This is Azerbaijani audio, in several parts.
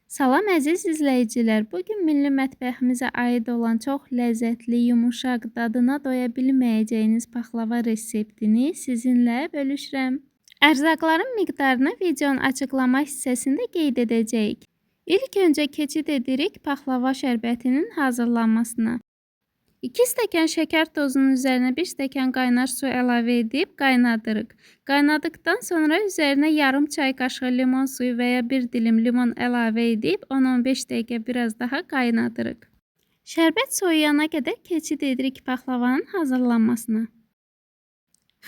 Salam əziz izləyicilər. Bu gün milli mətbəximizə aid olan çox ləzzətli, yumuşaq, dadına doya bilməyəcəyiniz paxlava reseptini sizinlə bölüşürəm. Ərzaqların miqdarını videonun açıqlama hissəsində qeyd edəcəyik. İlk öncə keçid edirik paxlava şərbətinin hazırlanmasına. 2 stəkan şəkər tozunun üzərinə 1 stəkan qaynar su əlavə edib qaynadırıq. Qaynadıqdan sonra üzərinə yarım çay qaşığı limon suyu və ya 1 dilim limon əlavə edib 10-15 dəqiqə biraz daha qaynadırıq. Şərbət soyuyana qədər keçid edirik paxlavanın hazırlanmasına.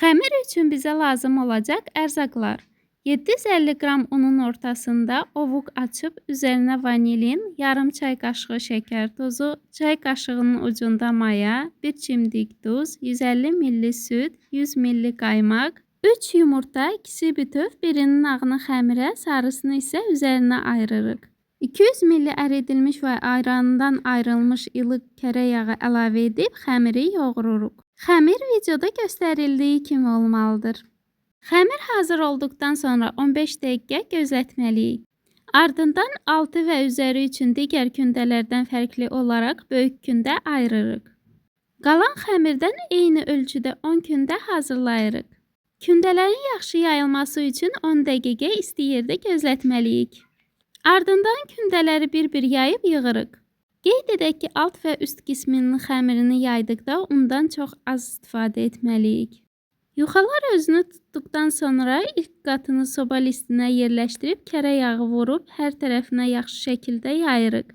Xəmir üçün bizə lazım olacaq ərzaqlar: 750 qram unun ortasında ovuq açıb üzərinə vanilin, yarım çay qaşığı şəkər tozu, çay qaşığının ucunda maya, 1 çimdik duz, 150 ml süd, 100 ml qaymaq, 3 yumurta, ikisi bütöv, birinin ağını xəmirə, sarısını isə üzərinə ayırırıq. 200 ml əridilmiş və ayranından ayrılmış ilıq kərə yağı əlavə edib xəmiri yoğururuq. Xəmir videoda göstərildiyi kimi olmalıdır. Xəmir hazır olduqdan sonra 15 dəqiqə gözlətməliyik. Ardından altı və üzəri üçün digər kündələrdən fərqli olaraq böyük kündə ayırırıq. Qalan xəmirdən eyni ölçüdə 10 kündə hazırlayırıq. Kündələrin yaxşı yayılması üçün 10 dəqiqə isti yerdə gözlətməliyik. Ardından kündələri bir-bir yayıb yığırıq. Qeyd edək ki, alt və üst qisminin xəmirini yaydıqda undan çox az istifadə etməliyik. Yuxalar özünü tutduqdan sonra ilk qatını soba listinə yerləşdirib kərə yağı vurub hər tərəfinə yaxşı şəkildə yayırıq.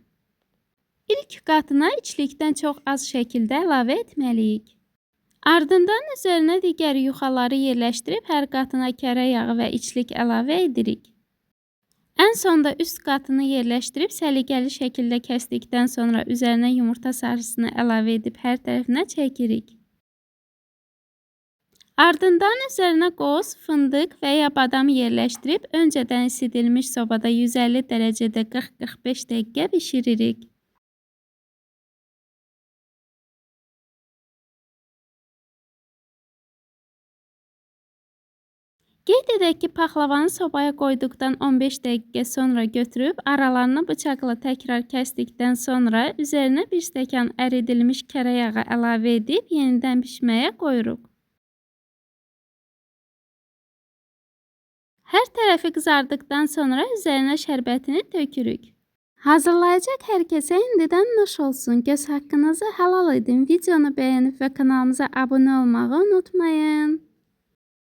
İlk qatına içlikdən çox az şəkildə əlavə etməliyik. Ardından üzərinə digər yuxaları yerləşdirib hər qatına kərə yağı və içlik əlavə edirik. Ən sonda üst qatını yerləşdirib səliqəli şəkildə kəsdikdən sonra üzərinə yumurta sarısını əlavə edib hər tərəfinə çəkirik. Ardından üzərinə qoz, fındıq və ya badam yerləşdirib öncədən isidilmiş sobada 150 dərəcədə 40-45 dəqiqə bişiririk. Qeyd edək ki, paxlavanı sobaya qoyduqdan 15 dəqiqə sonra götürüb aralarını bıçaqla təkrar kəsdikdən sonra üzərinə 1 stəkan əridilmiş kərə yağı əlavə edib yenidən bişməyə qoyuruq. Hər tərəfi qızardıqdan sonra üzərinə şərbətini tökürük. Hazırlayacaq hər kəsə indidən nuş olsun. Göz haqqınızı halal edin. Videonu bəyənib və kanalımıza abunə olmağı unutmayın.